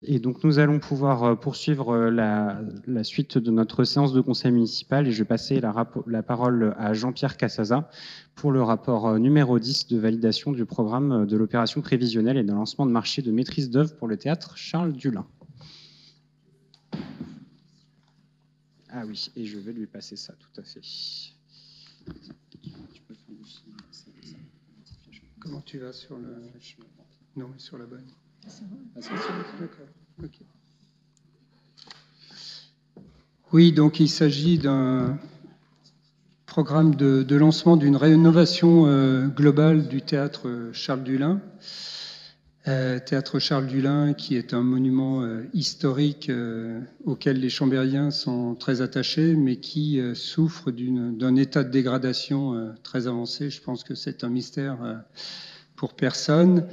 Et donc, nous allons pouvoir poursuivre la suite de notre séance de conseil municipal et je vais passer la parole à Jean-Pierre Cassaza pour le rapport numéro 10 de validation du programme de l'opération prévisionnelle et d'un lancement de marché de maîtrise d'œuvre pour le théâtre Charles Dulin. Ah oui, et je vais lui passer ça, tout à fait. Comment tu vas sur le... Non, mais sur la bonne. Ah, d'accord. Okay. Oui, donc il s'agit d'un programme de lancement d'une rénovation globale du théâtre Charles Dulin. Théâtre Charles Dulin, qui est un monument historique auquel les Chambériens sont très attachés, mais qui souffre d'un état de dégradation très avancé. Je pense que c'est un mystère pour personne.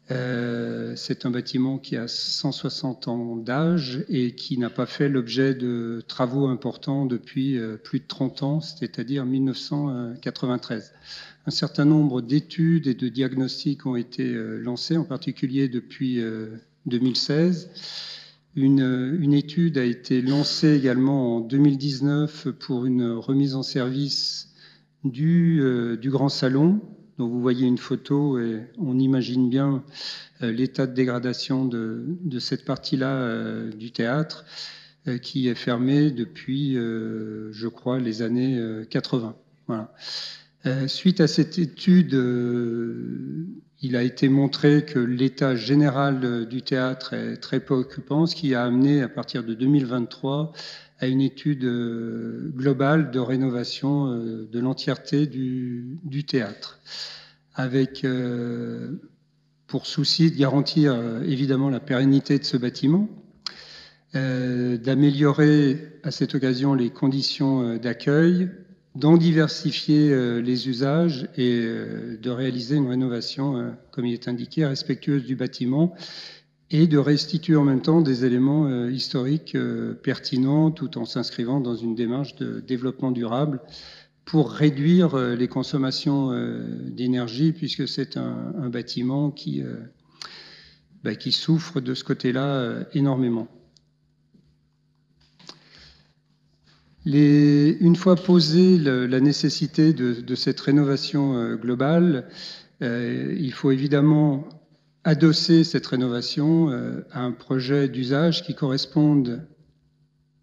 C'est un bâtiment qui a 160 ans d'âge et qui n'a pas fait l'objet de travaux importants depuis plus de 30 ans, c'est-à-dire 1993. Un certain nombre d'études et de diagnostics ont été lancés, en particulier depuis 2016. Une étude a été lancée également en 2019 pour une remise en service du Grand Salon. Donc vous voyez une photo et on imagine bien l'état de dégradation de cette partie-là du théâtre qui est fermée depuis, je crois, les années 80. Voilà. Suite à cette étude, il a été montré que l'état général du théâtre est très préoccupant, ce qui a amené à partir de 2023 à une étude globale de rénovation de l'entièreté du théâtre, avec pour souci de garantir évidemment la pérennité de ce bâtiment, d'améliorer à cette occasion les conditions d'accueil, d'en diversifier les usages et de réaliser une rénovation, comme il est indiqué, respectueuse du bâtiment et de restituer en même temps des éléments historiques pertinents tout en s'inscrivant dans une démarche de développement durable pour réduire les consommations d'énergie puisque c'est un bâtiment qui souffre de ce côté-là énormément. Une fois posée la nécessité de cette rénovation globale, il faut évidemment adosser cette rénovation à un projet d'usage qui corresponde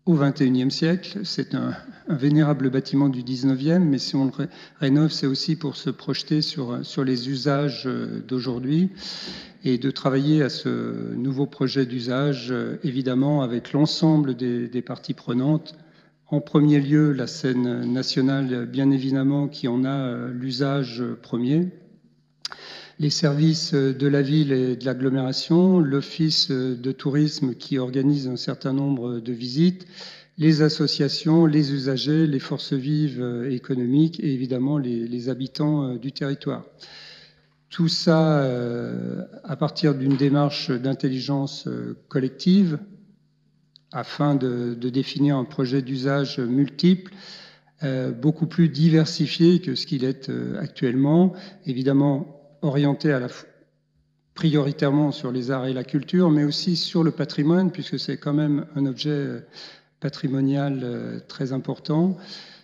au XXIe siècle. C'est un vénérable bâtiment du XIXe, mais si on le rénove, c'est aussi pour se projeter sur les usages d'aujourd'hui et de travailler à ce nouveau projet d'usage, évidemment, avec l'ensemble des parties prenantes. En premier lieu, la scène nationale, bien évidemment, qui en a l'usage premier, les services de la ville et de l'agglomération, l'office de tourisme qui organise un certain nombre de visites, les associations, les usagers, les forces vives économiques et évidemment les habitants du territoire. Tout ça à partir d'une démarche d'intelligence collective afin de définir un projet d'usage multiple, beaucoup plus diversifié que ce qu'il est actuellement, évidemment orienté prioritairement sur les arts et la culture, mais aussi sur le patrimoine, puisque c'est quand même un objet patrimonial très important,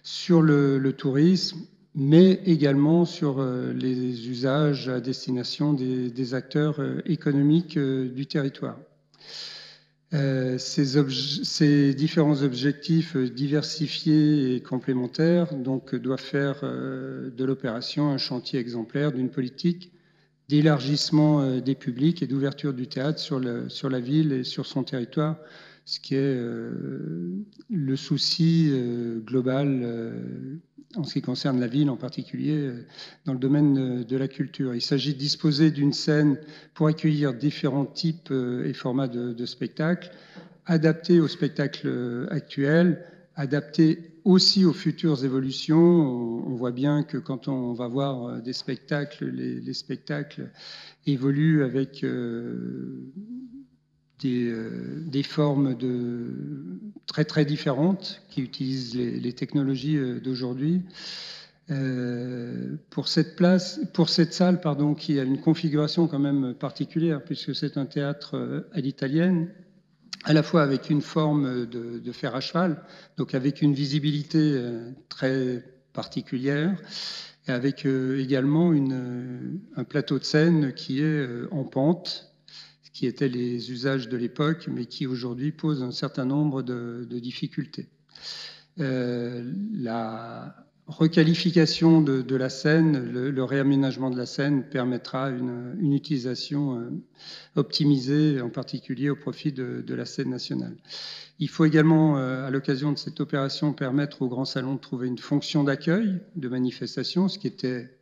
sur le tourisme, mais également sur les usages à destination des acteurs économiques du territoire. Ces différents objectifs diversifiés et complémentaires donc, doivent faire de l'opération un chantier exemplaire d'une politique d'élargissement des publics et d'ouverture du théâtre sur la ville et sur son territoire, ce qui est le souci global en ce qui concerne la ville, en particulier dans le domaine de la culture. Il s'agit de disposer d'une scène pour accueillir différents types et formats de spectacles, adaptés aux spectacles actuels, adaptés aussi aux futures évolutions. On voit bien que quand on va voir des spectacles, les spectacles évoluent avec des formes très très différentes qui utilisent les technologies d'aujourd'hui. Pour cette salle, pardon, qui a une configuration quand même particulière, puisque c'est un théâtre à l'italienne, à la fois avec une forme de fer à cheval, donc avec une visibilité très particulière, et avec également un plateau de scène qui est en pente, ce qui étaient les usages de l'époque, mais qui aujourd'hui pose un certain nombre de difficultés. La requalification de la scène, le réaménagement de la scène permettra une utilisation optimisée, en particulier au profit de la scène nationale. Il faut également, à l'occasion de cette opération, permettre au Grand Salon de trouver une fonction d'accueil, de manifestation, ce qui était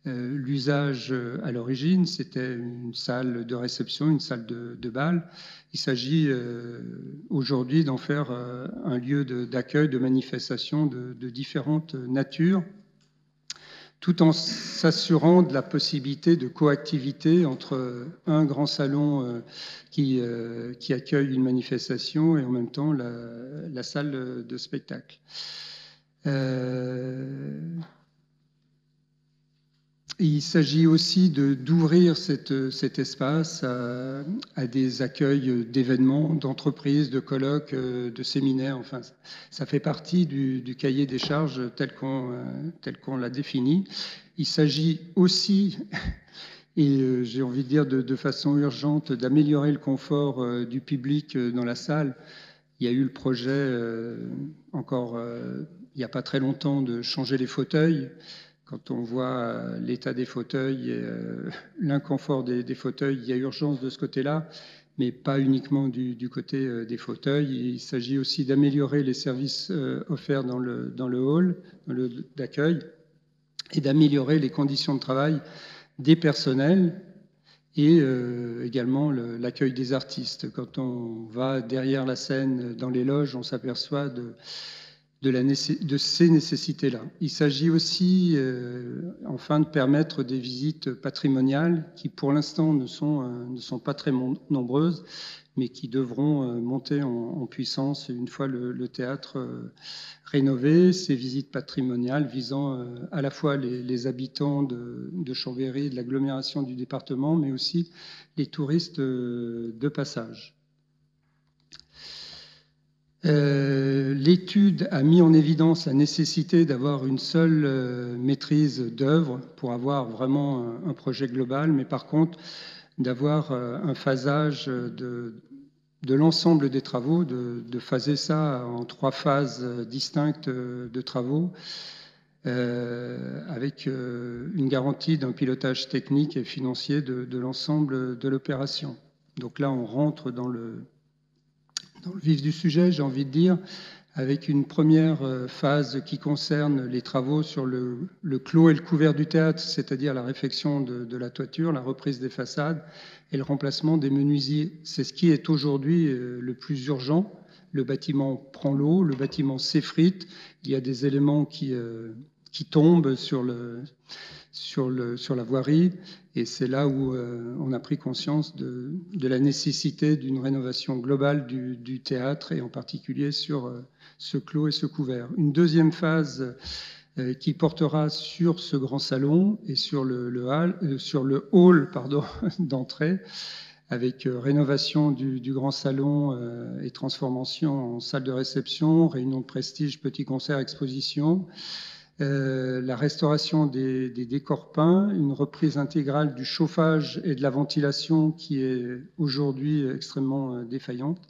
l'usage à l'origine. C'était une salle de réception, une salle de bal. Il s'agit aujourd'hui d'en faire un lieu d'accueil, de manifestation de différentes natures, tout en s'assurant de la possibilité de coactivité entre un grand salon qui accueille une manifestation et en même temps la salle de spectacle. Il s'agit aussi d'ouvrir cet espace à des accueils d'événements, d'entreprises, de colloques, de séminaires. Enfin, ça fait partie du cahier des charges tel qu'on l'a défini. Il s'agit aussi, et j'ai envie de dire de façon urgente, d'améliorer le confort du public dans la salle. Il y a eu le projet, il n'y a pas très longtemps, de changer les fauteuils. Quand on voit l'état des fauteuils et l'inconfort des fauteuils, il y a urgence de ce côté-là, mais pas uniquement du côté des fauteuils. Il s'agit aussi d'améliorer les services offerts dans le hall d'accueil et d'améliorer les conditions de travail des personnels et également l'accueil des artistes. Quand on va derrière la scène, dans les loges, on s'aperçoit de ces nécessités-là. Il s'agit aussi, enfin, de permettre des visites patrimoniales qui, pour l'instant, ne sont pas très nombreuses, mais qui devront monter en puissance une fois le théâtre rénové. Ces visites patrimoniales visant à la fois les habitants de Chambéry, de l'agglomération du département, mais aussi les touristes de passage. L'étude a mis en évidence la nécessité d'avoir une seule maîtrise d'œuvre pour avoir vraiment un projet global, mais par contre d'avoir un phasage de l'ensemble des travaux, de phaser ça en 3 phases distinctes de travaux, avec une garantie d'un pilotage technique et financier de l'ensemble de l'opération. Donc là, on rentre dans le vif du sujet, j'ai envie de dire, avec une première phase qui concerne les travaux sur le clos et le couvert du théâtre, c'est-à-dire la réfection de la toiture, la reprise des façades et le remplacement des menuisiers. C'est ce qui est aujourd'hui le plus urgent. Le bâtiment prend l'eau, le bâtiment s'effrite, il y a des éléments qui tombent sur la voirie, et c'est là où on a pris conscience de la nécessité d'une rénovation globale du théâtre, et en particulier sur ce clos et ce couvert. Une deuxième phase qui portera sur ce grand salon et sur le hall d'entrée, avec rénovation du grand salon et transformation en salle de réception, réunion de prestige, petits concerts, expositions. La restauration des décors peints, une reprise intégrale du chauffage et de la ventilation qui est aujourd'hui extrêmement défaillante,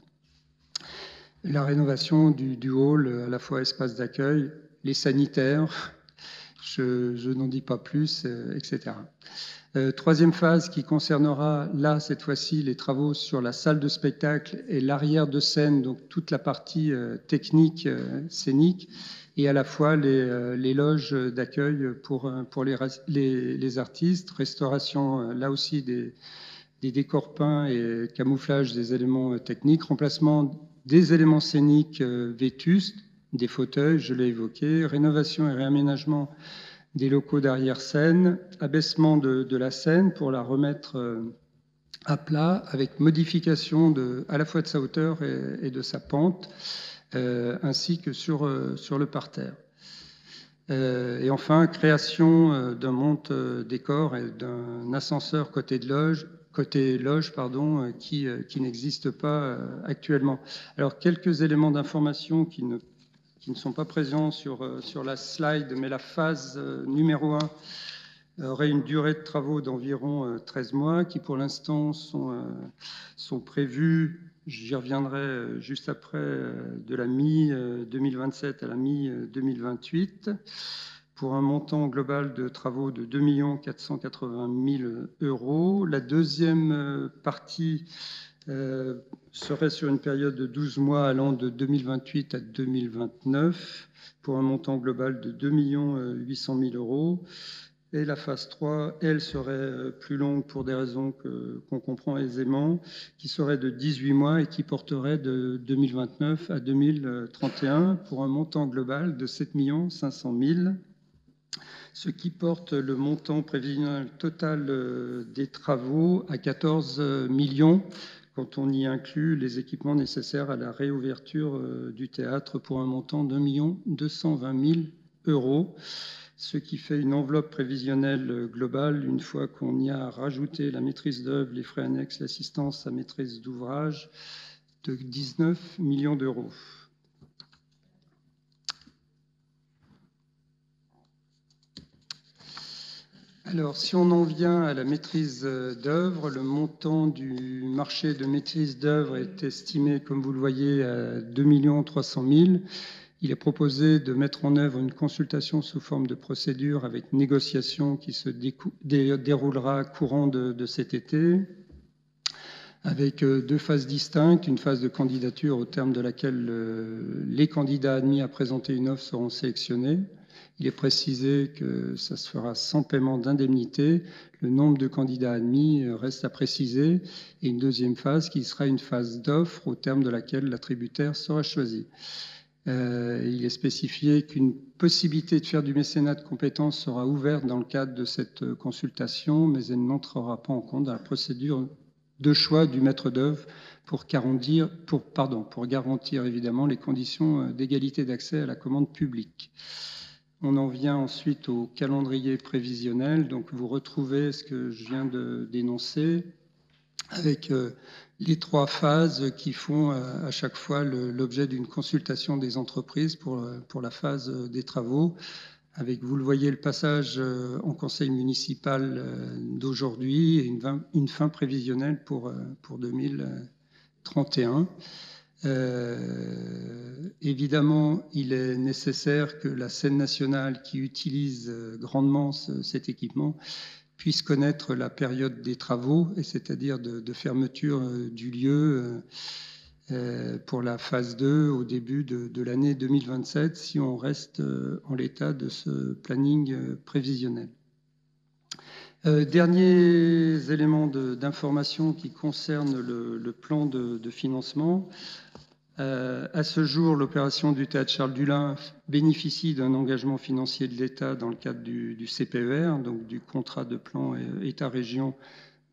la rénovation du hall, à la fois espace d'accueil, les sanitaires, je n'en dis pas plus, etc. Troisième phase qui concernera, là, cette fois-ci, les travaux sur la salle de spectacle et l'arrière de scène, donc toute la partie technique, scénique, et à la fois les loges d'accueil pour les artistes, restauration, là aussi, des décors peints et camouflage des éléments techniques, remplacement des éléments scéniques vétustes, des fauteuils, je l'ai évoqué, rénovation et réaménagement des locaux d'arrière-scène, abaissement de la scène pour la remettre à plat, avec modification à la fois de sa hauteur et de sa pente, ainsi que sur le parterre. Et enfin, création d'un monte-décor et d'un ascenseur côté loge, qui n'existe pas actuellement. Alors, quelques éléments d'information qui ne sont pas présents sur la slide, mais la phase numéro 1 aurait une durée de travaux d'environ 13 mois, qui pour l'instant sont prévus, j'y reviendrai juste après, de la mi-2027 à la mi-2028, pour un montant global de travaux de 2 480 000 euros. La deuxième partie serait sur une période de 12 mois allant de 2028 à 2029, pour un montant global de 2 800 000 euros. Et la phase 3, elle, serait plus longue pour des raisons qu'on comprend aisément, qui serait de 18 mois et qui porterait de 2029 à 2031 pour un montant global de 7 500 000, ce qui porte le montant prévisionnel total des travaux à 14 millions quand on y inclut les équipements nécessaires à la réouverture du théâtre pour un montant d'1 220 000 euros. Ce qui fait une enveloppe prévisionnelle globale, une fois qu'on y a rajouté la maîtrise d'œuvre, les frais annexes, l'assistance à maîtrise d'ouvrage, de 19 millions d'euros. Alors, si on en vient à la maîtrise d'œuvre, le montant du marché de maîtrise d'œuvre est estimé, comme vous le voyez, à 2 300 000. Il est proposé de mettre en œuvre une consultation sous forme de procédure avec négociation qui se déroulera courant de cet été, avec 2 phases distinctes, une phase de candidature au terme de laquelle les candidats admis à présenter une offre seront sélectionnés. Il est précisé que ça se fera sans paiement d'indemnité. Le nombre de candidats admis reste à préciser. Et une deuxième phase qui sera une phase d'offre au terme de laquelle l'attributaire sera choisi. Il est spécifié qu'une possibilité de faire du mécénat de compétences sera ouverte dans le cadre de cette consultation, mais elle n'entrera pas en compte dans la procédure de choix du maître d'œuvre pour garantir évidemment les conditions d'égalité d'accès à la commande publique. On en vient ensuite au calendrier prévisionnel. Donc vous retrouvez ce que je viens de dénoncer avec les 3 phases qui font à chaque fois l'objet d'une consultation des entreprises pour la phase des travaux, avec, vous le voyez, le passage en conseil municipal d'aujourd'hui et une fin prévisionnelle pour 2031. Évidemment, il est nécessaire que la scène nationale qui utilise grandement cet équipement puisse connaître la période des travaux, et c'est-à-dire de fermeture du lieu pour la phase 2 au début de l'année 2027, si on reste en l'état de ce planning prévisionnel. Derniers éléments d'information qui concernent le plan de financement. À ce jour, l'opération du théâtre Charles Dulin bénéficie d'un engagement financier de l'État dans le cadre du CPER, donc du contrat de plan État-région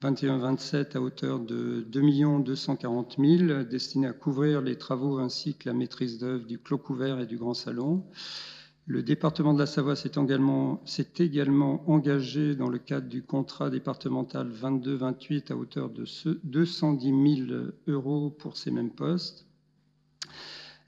21-27 à hauteur de 2 240 000, destiné à couvrir les travaux ainsi que la maîtrise d'œuvre du clos couvert et du grand salon. Le département de la Savoie s'est également engagé dans le cadre du contrat départemental 22-28 à hauteur de 210 000 euros pour ces mêmes postes.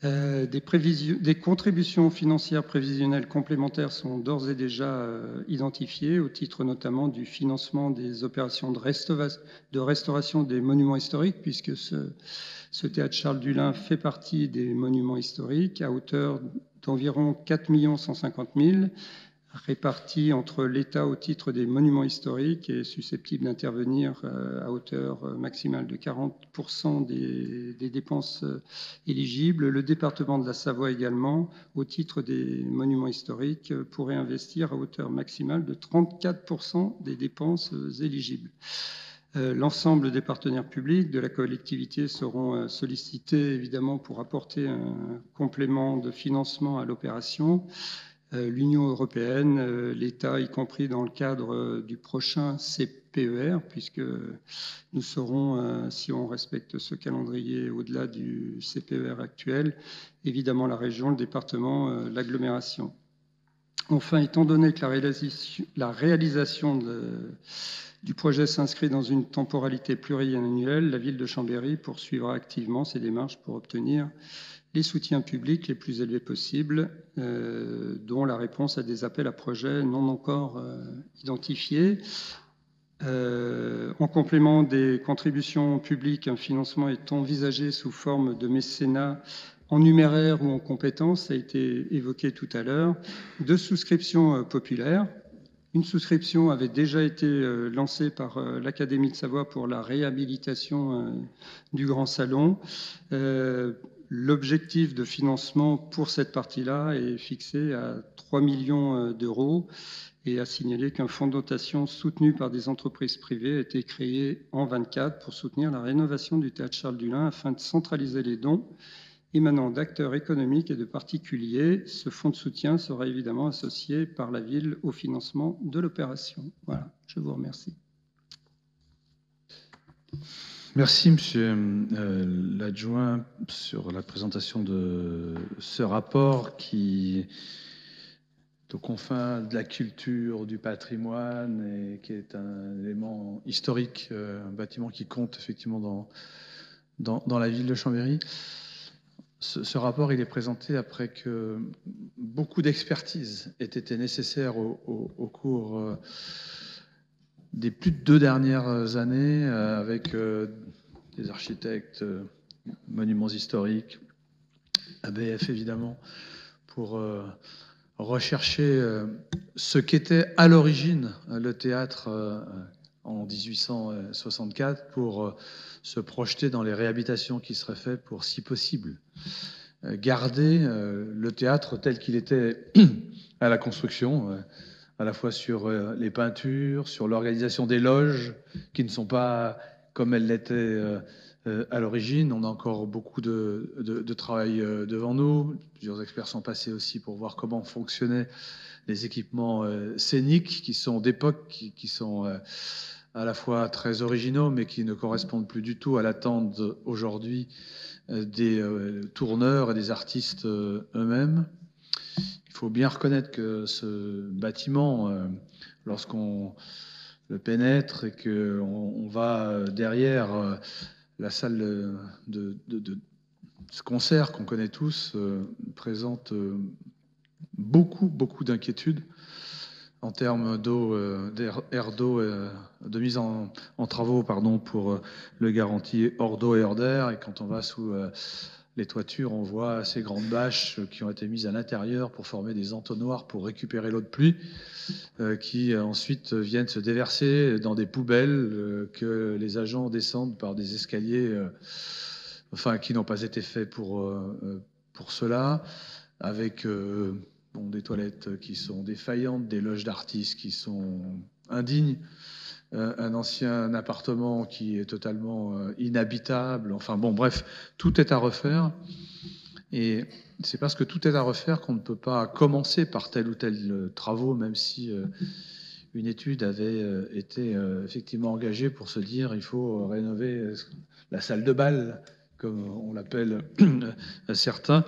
Des contributions financières prévisionnelles complémentaires sont d'ores et déjà identifiées au titre notamment du financement des opérations de restauration des monuments historiques, puisque ce théâtre Charles Dulin fait partie des monuments historiques à hauteur d'environ 4 150 000, répartis entre l'État au titre des monuments historiques et susceptibles d'intervenir à hauteur maximale de 40% des dépenses éligibles. Le département de la Savoie également, au titre des monuments historiques, pourrait investir à hauteur maximale de 34% des dépenses éligibles. L'ensemble des partenaires publics de la collectivité seront sollicités évidemment pour apporter un complément de financement à l'opération. L'Union européenne, l'État, y compris dans le cadre du prochain CPER, puisque nous serons, si on respecte ce calendrier au-delà du CPER actuel, évidemment la région, le département, l'agglomération. Enfin, étant donné que la réalisation du projet s'inscrit dans une temporalité pluriannuelle, la ville de Chambéry poursuivra activement ses démarches pour obtenir les soutiens publics les plus élevés possibles, dont la réponse à des appels à projets non encore identifiés. En complément des contributions publiques, un financement est envisagé sous forme de mécénat en numéraire ou en compétences, ça a été évoqué tout à l'heure, de souscriptions populaires. Une souscription avait déjà été lancée par l'Académie de Savoie pour la réhabilitation du Grand Salon. L'objectif de financement pour cette partie-là est fixé à 3 millions d'euros et à signaler qu'un fonds de dotation soutenu par des entreprises privées a été créé en 2024 pour soutenir la rénovation du théâtre Charles Dulin afin de centraliser les dons émanant d'acteurs économiques et de particuliers. Ce fonds de soutien sera évidemment associé par la ville au financement de l'opération. Voilà, je vous remercie. Merci, monsieur l'adjoint, sur la présentation de ce rapport qui est aux confins de la culture, du patrimoine, et qui est un élément historique, un bâtiment qui compte effectivement dans la ville de Chambéry. Ce rapport, il est présenté après que beaucoup d'expertises aient été nécessaires au cours des plus de 2 dernières années, avec des architectes, monuments historiques, ABF évidemment, pour rechercher ce qu'était à l'origine le théâtre en 1864, pour se projeter dans les réhabilitations qui seraient faites pour, si possible, garder le théâtre tel qu'il était à la construction, à la fois sur les peintures, sur l'organisation des loges, qui ne sont pas comme elles l'étaient à l'origine. On a encore beaucoup de travail devant nous. Plusieurs experts sont passés aussi pour voir comment fonctionnaient les équipements scéniques, qui sont d'époque, qui sont à la fois très originaux, mais qui ne correspondent plus du tout à l'attente aujourd'hui des tourneurs et des artistes eux-mêmes. Il faut bien reconnaître que ce bâtiment, lorsqu'on le pénètre et qu'on va derrière la salle de ce concert qu'on connaît tous, présente beaucoup d'inquiétudes en termes d'air d'eau, de mise en travaux pour le garantie hors d'eau et hors d'air. Et quand on va sous les toitures, on voit ces grandes bâches qui ont été mises à l'intérieur pour former des entonnoirs pour récupérer l'eau de pluie, qui ensuite viennent se déverser dans des poubelles que les agents descendent par des escaliers, qui n'ont pas été faits pour cela, avec des toilettes qui sont défaillantes, des loges d'artistes qui sont indignes, un ancien appartement qui est totalement inhabitable. Bref, tout est à refaire. Et c'est parce que tout est à refaire qu'on ne peut pas commencer par tel ou tel travaux, même si une étude avait été effectivement engagée pour se dire il faut rénover la salle de bal, comme on l'appelle certains,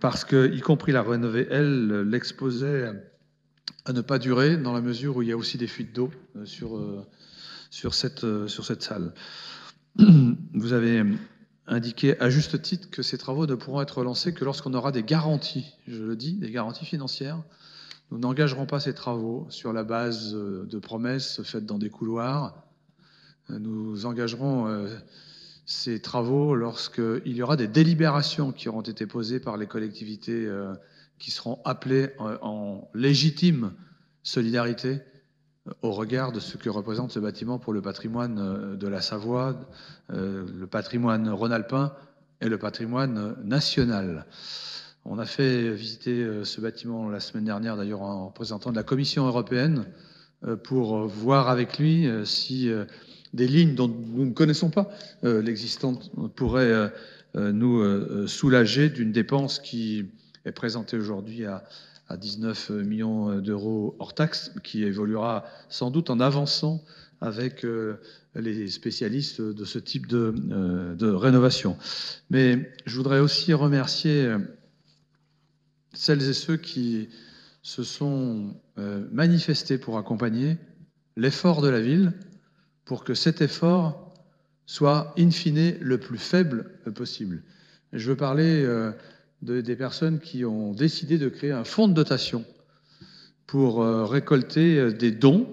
parce que, y compris la rénover, elle, l'exposait à ne pas durer, dans la mesure où il y a aussi des fuites d'eau sur cette salle. Vous avez indiqué à juste titre que ces travaux ne pourront être lancés que lorsqu'on aura des garanties, je le dis, des garanties financières. Nous n'engagerons pas ces travaux sur la base de promesses faites dans des couloirs. Nous engagerons ces travaux lorsqu'il y aura des délibérations qui auront été posées par les collectivités qui seront appelées en légitime solidarité au regard de ce que représente ce bâtiment pour le patrimoine de la Savoie, le patrimoine rhône-alpin et le patrimoine national. On a fait visiter ce bâtiment la semaine dernière, d'ailleurs en représentant de la Commission européenne, pour voir avec lui si des lignes dont nous ne connaissons pas l'existence pourraient nous soulager d'une dépense qui est présentée aujourd'hui à 19 millions d'euros hors taxe, qui évoluera sans doute en avançant avec les spécialistes de ce type de rénovation. Mais je voudrais aussi remercier celles et ceux qui se sont manifestés pour accompagner l'effort de la ville pour que cet effort soit in fine le plus faible possible. Je veux parler des personnes qui ont décidé de créer un fonds de dotation pour récolter des dons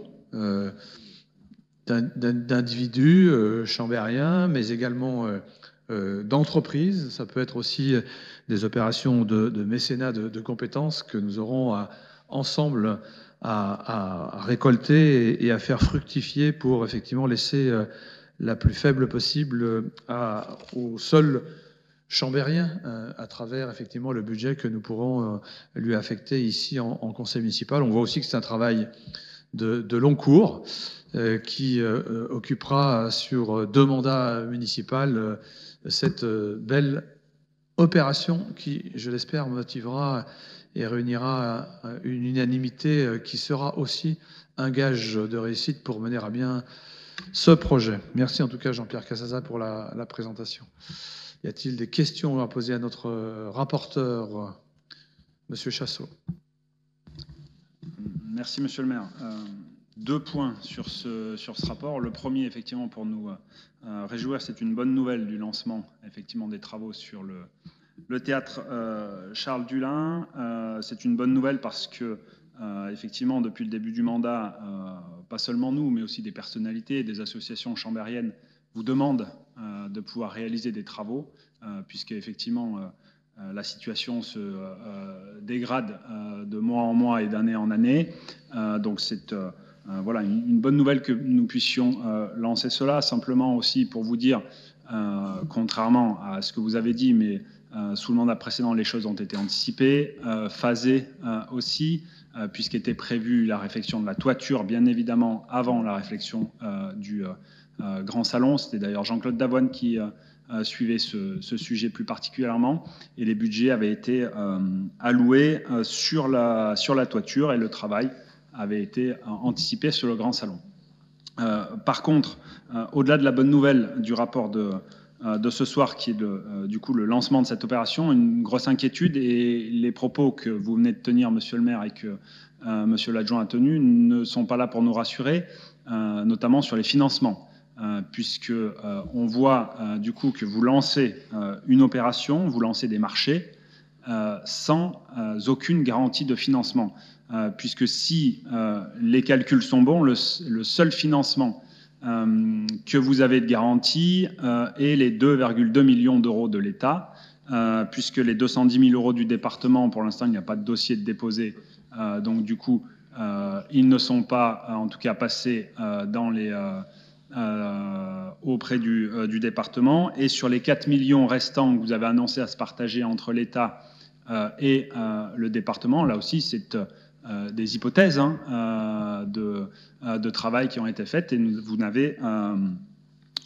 d'individus chambériens, mais également d'entreprises. Ça peut être aussi des opérations de mécénat de compétences que nous aurons ensemble à récolter et à faire fructifier pour effectivement laisser la plus faible possible au sol chambérien à travers effectivement le budget que nous pourrons lui affecter ici en conseil municipal. On voit aussi que c'est un travail de long cours qui occupera sur 2 mandats municipaux cette belle opération qui, je l'espère, motivera et réunira une unanimité qui sera aussi un gage de réussite pour mener à bien ce projet. Merci en tout cas Jean-Pierre Casaza pour la présentation. Y a-t-il des questions à poser à notre rapporteur, Monsieur Chassot? Merci Monsieur le maire. 2 points sur ce rapport. Le premier, effectivement, pour nous réjouir, c'est une bonne nouvelle du lancement effectivement des travaux sur le théâtre Charles Dullin. C'est une bonne nouvelle parce que effectivement, depuis le début du mandat, pas seulement nous, mais aussi des personnalités, des associations chambériennes vous demandent de pouvoir réaliser des travaux, puisque effectivement la situation se dégrade de mois en mois et d'année en année. Donc c'est voilà, une bonne nouvelle que nous puissions lancer cela. Simplement aussi pour vous dire, contrairement à ce que vous avez dit, mais sous le mandat précédent, les choses ont été anticipées, phasées aussi, puisqu'était prévue la réflexion de la toiture, bien évidemment, avant la réflexion du grand salon. C'était d'ailleurs Jean-Claude Davoine qui suivait ce sujet plus particulièrement, et les budgets avaient été alloués sur la toiture, et le travail avait été anticipé sur le grand salon. Par contre, au-delà de la bonne nouvelle du rapport de ce soir, qui est du coup le lancement de cette opération, une grosse inquiétude, et les propos que vous venez de tenir, Monsieur le maire, et que Monsieur l'adjoint a tenus, ne sont pas là pour nous rassurer, notamment sur les financements, puisque on voit du coup que vous lancez une opération, vous lancez des marchés sans aucune garantie de financement, puisque si les calculs sont bons, le seul financement que vous avez de garantie est les 2,2 millions d'euros de l'État, puisque les 210 000 euros du département, pour l'instant, il n'y a pas de dossier de déposé, donc du coup, ils ne sont pas, en tout cas, passés auprès du département. Et sur les 4 millions restants que vous avez annoncé à se partager entre l'État et le département, là aussi, c'est des hypothèses de travail qui ont été faites, et vous n'avez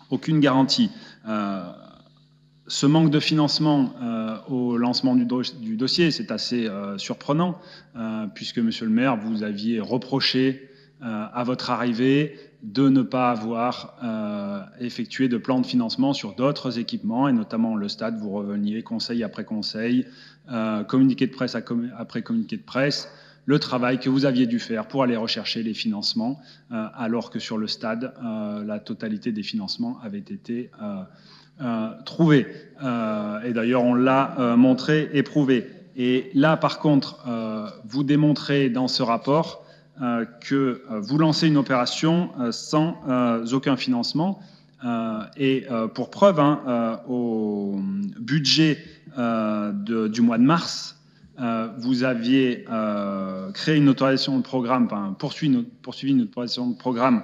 aucune garantie. Ce manque de financement au lancement du dossier, c'est assez surprenant, puisque, Monsieur le maire, vous aviez reproché à votre arrivée de ne pas avoir effectué de plan de financement sur d'autres équipements, et notamment le stade. Vous reveniez conseil après conseil, communiqué de presse après communiqué de presse, le travail que vous aviez dû faire pour aller rechercher les financements, alors que sur le stade, la totalité des financements avait été trouvée. Et d'ailleurs, on l'a montré et prouvé. Et là, par contre, vous démontrez dans ce rapport que vous lancez une opération sans aucun financement. Et pour preuve, au budget du mois de mars, vous aviez créé une autorisation de programme, enfin poursuivi une autorisation de programme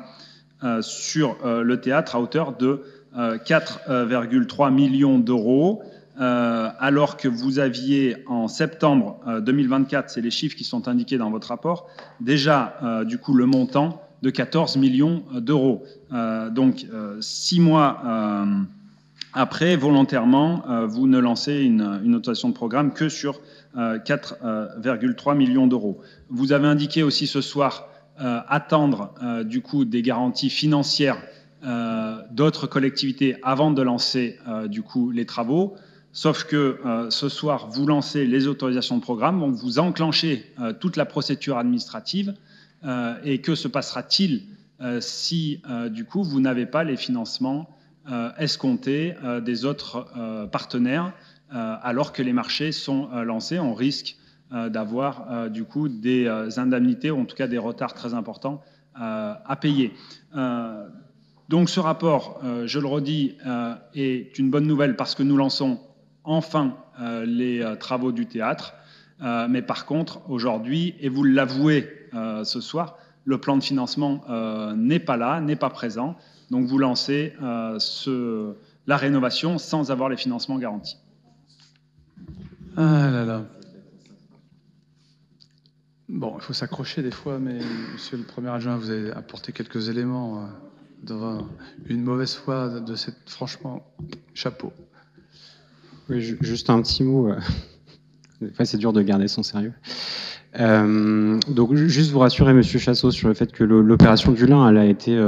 sur le théâtre à hauteur de 4,3 millions d'euros, alors que vous aviez en septembre 2024, c'est les chiffres qui sont indiqués dans votre rapport, déjà du coup le montant de 14 millions d'euros. Donc 6 mois après, volontairement, vous ne lancez une autorisation de programme que sur 4,3 millions d'euros. Vous avez indiqué aussi ce soir attendre du coup des garanties financières d'autres collectivités avant de lancer du coup les travaux. Sauf que ce soir, vous lancez les autorisations de programme, donc vous enclenchez toute la procédure administrative. Et que se passera-t-il si, du coup, vous n'avez pas les financements escomptés des autres partenaires alors que les marchés sont lancés? On risque d'avoir, du coup, des indemnités, ou en tout cas des retards très importants à payer. Donc ce rapport, je le redis, est une bonne nouvelle parce que nous lançons enfin les travaux du théâtre. Mais par contre, aujourd'hui, et vous l'avouez ce soir, le plan de financement n'est pas là, n'est pas présent. Donc vous lancez la rénovation sans avoir les financements garantis. Ah là là. Bon, il faut s'accrocher des fois, mais monsieur le premier adjoint, vous avez apporté quelques éléments devant une mauvaise foi de cette... Franchement, chapeau. Oui, juste un petit mot. Des fois, c'est dur de garder son sérieux. Donc, juste vous rassurer, Monsieur Chassot, sur le fait que l'opération du Lin, elle a été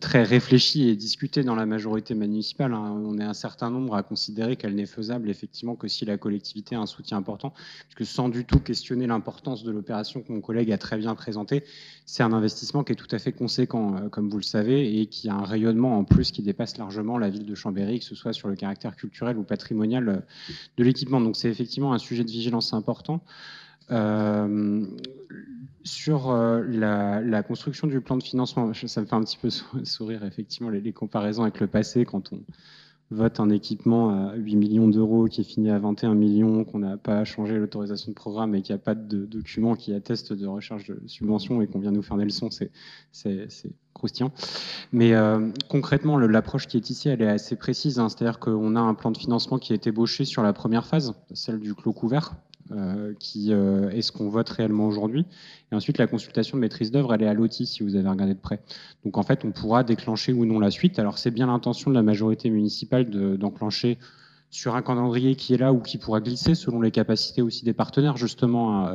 très réfléchie et discutée dans la majorité municipale. Hein. On est un certain nombre à considérer qu'elle n'est faisable, effectivement, que si la collectivité a un soutien important, puisque sans du tout questionner l'importance de l'opération que mon collègue a très bien présentée, c'est un investissement qui est tout à fait conséquent, comme vous le savez, et qui a un rayonnement en plus qui dépasse largement la ville de Chambéry, que ce soit sur le caractère culturel ou patrimonial de l'équipement. Donc, c'est effectivement un sujet de vigilance important. Sur la construction du plan de financement, ça me fait un petit peu sourire effectivement les comparaisons avec le passé quand on vote un équipement à 8 millions d'euros qui est fini à 21 millions, qu'on n'a pas changé l'autorisation de programme et qu'il n'y a pas de document qui atteste de recherche de subvention et qu'on vient nous faire des leçons, c'est croustillant. Mais concrètement, l'approche qui est ici, elle est assez précise. Hein, c'est-à-dire qu'on a un plan de financement qui est ébauché sur la première phase, celle du clos couvert, qui est ce qu'on vote réellement aujourd'hui. Et ensuite, la consultation de maîtrise d'œuvre, elle est à l'OTI, si vous avez regardé de près. Donc, en fait, on pourra déclencher ou non la suite. Alors, c'est bien l'intention de la majorité municipale d'enclencher sur un calendrier qui est là ou qui pourra glisser selon les capacités aussi des partenaires. Justement,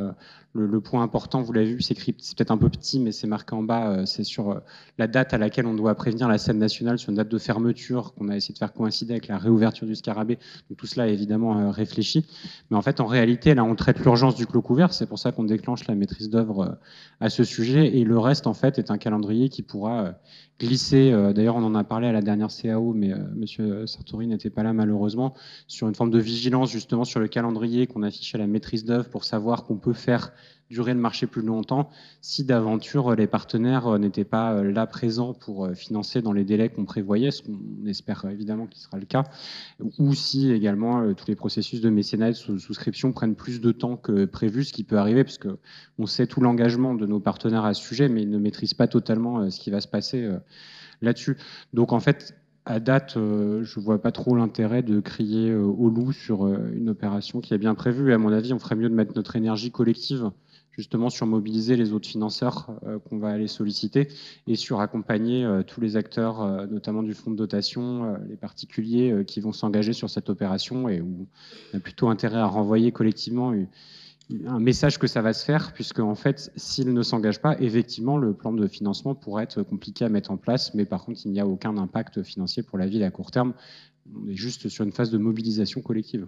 le point important, vous l'avez vu, c'est peut-être un peu petit, mais c'est marqué en bas, c'est sur la date à laquelle on doit prévenir la scène nationale sur une date de fermeture qu'on a essayé de faire coïncider avec la réouverture du Scarabée. Donc tout cela est évidemment réfléchi. Mais en fait, en réalité, là, on traite l'urgence du clos couvert. C'est pour ça qu'on déclenche la maîtrise d'œuvre à ce sujet. Et le reste, en fait, est un calendrier qui pourra glisser. D'ailleurs, on en a parlé à la dernière CAO, mais Monsieur Sartori n'était pas là malheureusement, sur une forme de vigilance justement sur le calendrier qu'on affiche à la maîtrise d'œuvre pour savoir qu'on peut faire durer le marché plus longtemps si d'aventure les partenaires n'étaient pas là présents pour financer dans les délais qu'on prévoyait, ce qu'on espère évidemment qu'il sera le cas, ou si également tous les processus de mécénat et de souscription prennent plus de temps que prévu, ce qui peut arriver parce qu'on sait tout l'engagement de nos partenaires à ce sujet, mais ils ne maîtrisent pas totalement ce qui va se passer là-dessus. Donc en fait, à date, je ne vois pas trop l'intérêt de crier au loup sur une opération qui est bien prévue. Et à mon avis, on ferait mieux de mettre notre énergie collective justement sur mobiliser les autres financeurs qu'on va aller solliciter et sur accompagner tous les acteurs, notamment du fonds de dotation, les particuliers qui vont s'engager sur cette opération et où on a plutôt intérêt à renvoyer collectivement un message que ça va se faire, puisque en fait, s'il ne s'engage pas, effectivement, le plan de financement pourrait être compliqué à mettre en place, mais par contre, il n'y a aucun impact financier pour la ville à court terme. On est juste sur une phase de mobilisation collective.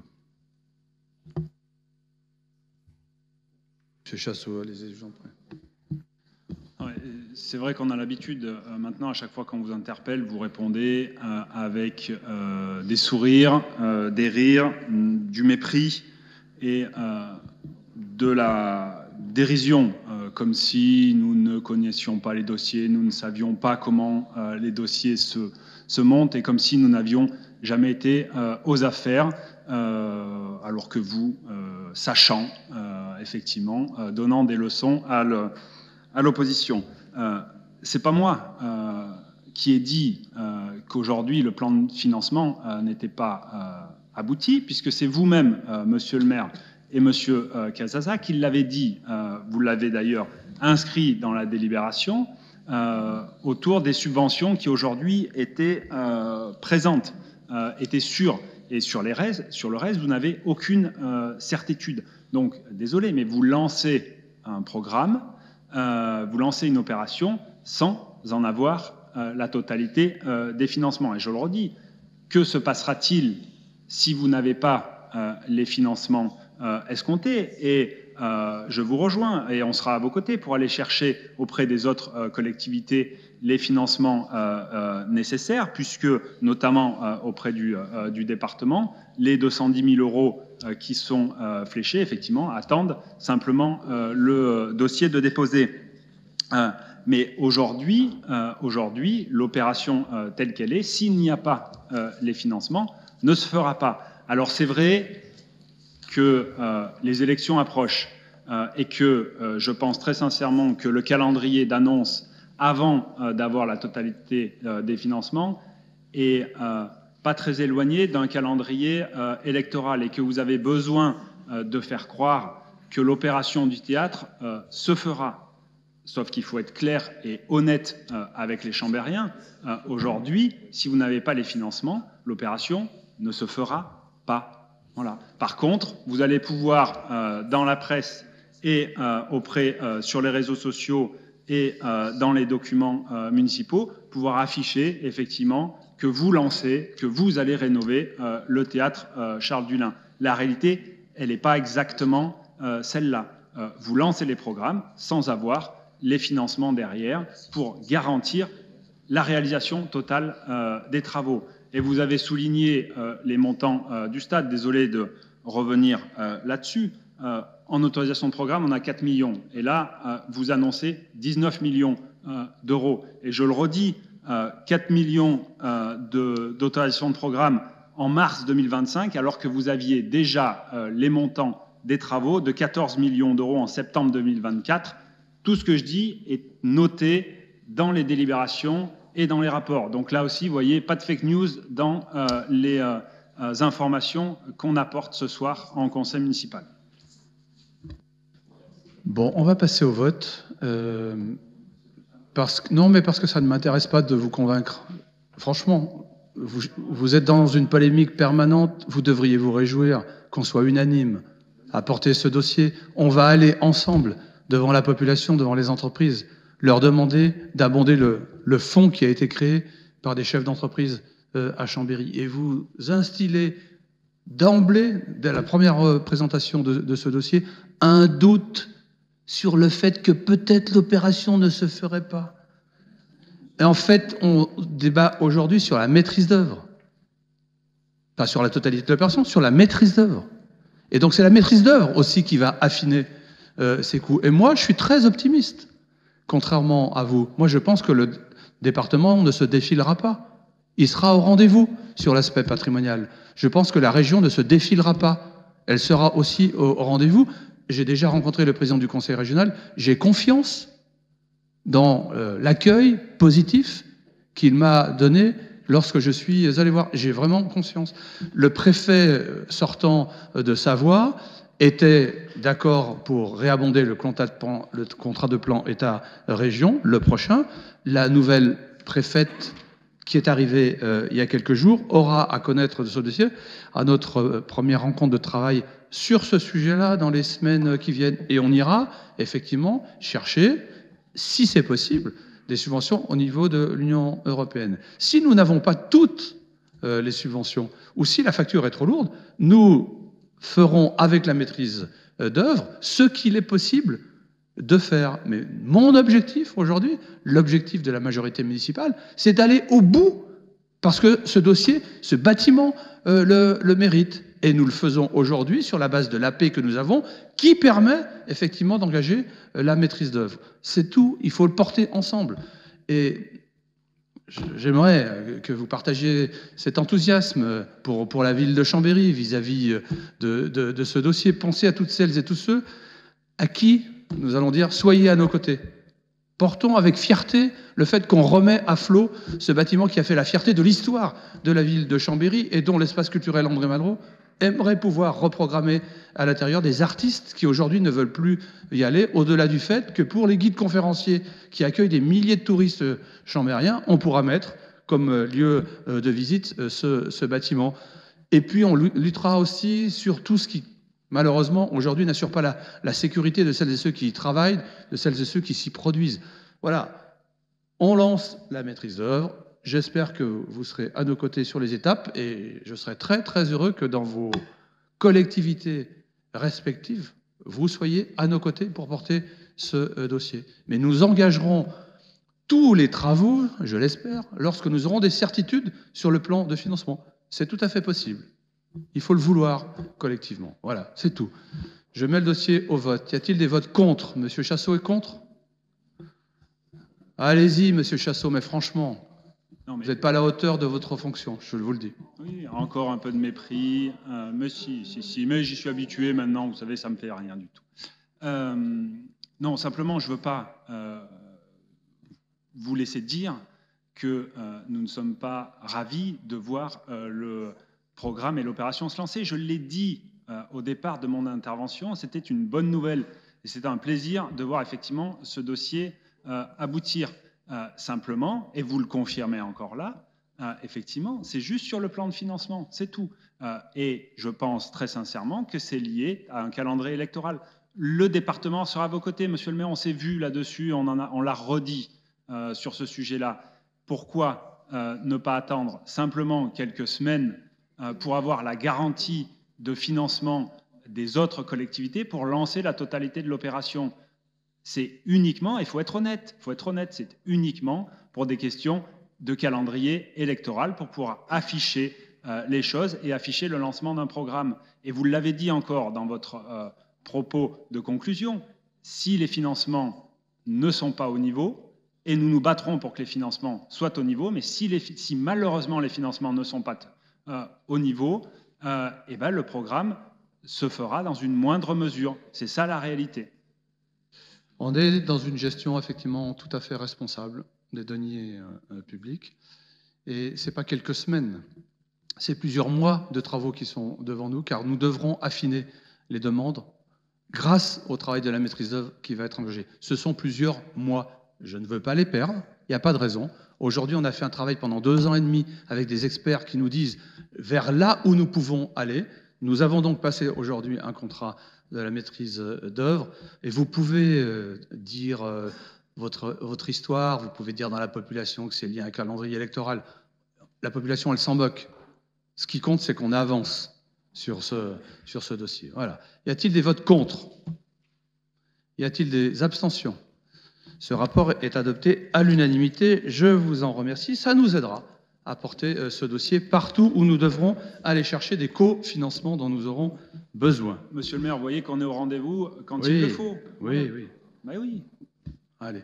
Monsieur Chassot, allez-y, j'en prie. Ouais, c'est vrai qu'on a l'habitude, maintenant, à chaque fois qu'on vous interpelle, vous répondez avec des sourires, des rires, du mépris et de la dérision, comme si nous ne connaissions pas les dossiers, nous ne savions pas comment les dossiers se montent et comme si nous n'avions jamais été aux affaires, alors que vous, sachant, effectivement, donnant des leçons à l'opposition. C'est pas moi qui ai dit qu'aujourd'hui le plan de financement n'était pas abouti, puisque c'est vous-même, monsieur le maire, et monsieur Casasa qui l'avez dit, vous l'avez d'ailleurs inscrit dans la délibération, autour des subventions qui aujourd'hui étaient présentes, étaient sûres. Et sur le reste, vous n'avez aucune certitude. Donc, désolé, mais vous lancez un programme, vous lancez une opération sans en avoir la totalité des financements. Et je le redis, que se passera-t-il si vous n'avez pas les financements escomptés. Et je vous rejoins et on sera à vos côtés pour aller chercher auprès des autres collectivités les financements nécessaires, puisque notamment auprès du département, les 210 000 euros qui sont fléchés, effectivement, attendent simplement le dossier de déposer. Mais aujourd'hui, l'opération telle qu'elle est, s'il n'y a pas les financements, ne se fera pas. Alors c'est vrai que les élections approchent et que je pense très sincèrement que le calendrier d'annonce avant d'avoir la totalité des financements est pas très éloigné d'un calendrier électoral et que vous avez besoin de faire croire que l'opération du théâtre se fera. Sauf qu'il faut être clair et honnête avec les Chambériens. Aujourd'hui, si vous n'avez pas les financements, l'opération ne se fera pas. Voilà. Par contre, vous allez pouvoir, dans la presse et sur les réseaux sociaux et dans les documents municipaux, pouvoir afficher effectivement que vous lancez, que vous allez rénover le théâtre Charles Dulin. La réalité, elle n'est pas exactement celle-là. Vous lancez les programmes sans avoir les financements derrière pour garantir la réalisation totale des travaux. Et vous avez souligné les montants du stade. Désolé de revenir là-dessus. En autorisation de programme, on a 4 millions. Et là, vous annoncez 19 millions d'euros. Et je le redis, 4 millions d'autorisation de programme en mars 2025, alors que vous aviez déjà les montants des travaux de 14 millions d'euros en septembre 2024. Tout ce que je dis est noté dans les délibérations et dans les rapports. Donc là aussi, vous voyez, pas de fake news dans les informations qu'on apporte ce soir en conseil municipal. Bon, on va passer au vote. Parce que ça ne m'intéresse pas de vous convaincre. Franchement, vous êtes dans une polémique permanente. Vous devriez vous réjouir qu'on soit unanime à porter ce dossier. On va aller ensemble devant la population, devant les entreprises, leur demander d'abonder le fonds qui a été créé par des chefs d'entreprise à Chambéry. Et vous instillez d'emblée, dès la première présentation de ce dossier, un doute sur le fait que peut-être l'opération ne se ferait pas. Et en fait, on débat aujourd'hui sur la maîtrise d'œuvre. Pas sur la totalité de l'opération, sur la maîtrise d'œuvre. Et donc c'est la maîtrise d'œuvre aussi qui va affiner ces coûts. Et moi, je suis très optimiste, contrairement à vous. Moi, je pense que le département ne se défilera pas. Il sera au rendez-vous sur l'aspect patrimonial. Je pense que la région ne se défilera pas. Elle sera aussi au rendez-vous. J'ai déjà rencontré le président du conseil régional. J'ai confiance dans l'accueil positif qu'il m'a donné lorsque je suis allé voir. J'ai vraiment conscience. Le préfet sortant de Savoie était d'accord pour réabonder le contrat de plan État-région, le prochain. La nouvelle préfète qui est arrivée il y a quelques jours aura à connaître de ce dossier à notre première rencontre de travail sur ce sujet-là dans les semaines qui viennent. Et on ira effectivement chercher, si c'est possible, des subventions au niveau de l'Union européenne. Si nous n'avons pas toutes les subventions, ou si la facture est trop lourde, nous ferons avec la maîtrise d'œuvre ce qu'il est possible de faire. Mais mon objectif aujourd'hui, l'objectif de la majorité municipale, c'est d'aller au bout, parce que ce dossier, ce bâtiment le mérite. Et nous le faisons aujourd'hui sur la base de l'AP que nous avons, qui permet effectivement d'engager la maîtrise d'œuvre. C'est tout, il faut le porter ensemble. Et j'aimerais que vous partagiez cet enthousiasme pour la ville de Chambéry vis-à-vis de ce dossier. Pensez à toutes celles et tous ceux à qui nous allons dire « soyez à nos côtés ». Portons avec fierté le fait qu'on remet à flot ce bâtiment qui a fait la fierté de l'histoire de la ville de Chambéry et dont l'espace culturel André Malraux aimerait pouvoir reprogrammer à l'intérieur des artistes qui aujourd'hui ne veulent plus y aller, au-delà du fait que pour les guides conférenciers qui accueillent des milliers de touristes chambériens, on pourra mettre comme lieu de visite ce bâtiment. Et puis on luttera aussi sur tout ce qui, malheureusement, aujourd'hui n'assure pas la sécurité de celles et ceux qui y travaillent, de celles et ceux qui s'y produisent. Voilà, on lance la maîtrise d'œuvre. J'espère que vous serez à nos côtés sur les étapes et je serai très très heureux que dans vos collectivités respectives, vous soyez à nos côtés pour porter ce dossier. Mais nous engagerons tous les travaux, je l'espère, lorsque nous aurons des certitudes sur le plan de financement. C'est tout à fait possible. Il faut le vouloir collectivement. Voilà, c'est tout. Je mets le dossier au vote. Y a-t-il des votes contre? Monsieur Chassot est contre? Allez-y, monsieur Chassot, mais franchement, Non, mais... vous n'êtes pas à la hauteur de votre fonction, je vous le dis. Oui, encore un peu de mépris. Mais si, mais j'y suis habitué maintenant, vous savez, ça me fait rien du tout. Non, simplement, je ne veux pas vous laisser dire que nous ne sommes pas ravis de voir le programme et l'opération se lancer. Je l'ai dit au départ de mon intervention, c'était une bonne nouvelle et c'était un plaisir de voir effectivement ce dossier aboutir. Simplement, et vous le confirmez encore là, effectivement, c'est juste sur le plan de financement, c'est tout. Et je pense très sincèrement que c'est lié à un calendrier électoral. Le département sera à vos côtés, monsieur le maire, on s'est vu là-dessus, on l'a redit sur ce sujet-là. Pourquoi ne pas attendre simplement quelques semaines pour avoir la garantie de financement des autres collectivités pour lancer la totalité de l'opération? C'est uniquement, il faut être honnête, c'est uniquement pour des questions de calendrier électoral pour pouvoir afficher les choses et afficher le lancement d'un programme. Et vous l'avez dit encore dans votre propos de conclusion, si les financements ne sont pas au niveau, et nous nous battrons pour que les financements soient au niveau, mais si malheureusement les financements ne sont pas au niveau, eh ben, le programme se fera dans une moindre mesure. C'est ça la réalité. On est dans une gestion effectivement tout à fait responsable des deniers publics. Et ce n'est pas quelques semaines, c'est plusieurs mois de travaux qui sont devant nous, car nous devrons affiner les demandes grâce au travail de la maîtrise d'œuvre qui va être engagé. Ce sont plusieurs mois. Je ne veux pas les perdre, il n'y a pas de raison. Aujourd'hui, on a fait un travail pendant 2 ans et demi avec des experts qui nous disent vers là où nous pouvons aller. Nous avons donc passé aujourd'hui un contrat de la maîtrise d'œuvre. Et vous pouvez dire votre histoire, vous pouvez dire dans la population que c'est lié à un calendrier électoral. La population, elle s'en moque. Ce qui compte, c'est qu'on avance sur ce dossier. Voilà. Y a-t-il des votes contre? Y a-t-il des abstentions? Ce rapport est adopté à l'unanimité. Je vous en remercie. Ça nous aidera à porter ce dossier partout où nous devrons aller chercher des cofinancements dont nous aurons besoin. Monsieur le maire, vous voyez qu'on est au rendez-vous quand il le faut. Oui, oui. Ben oui. Allez.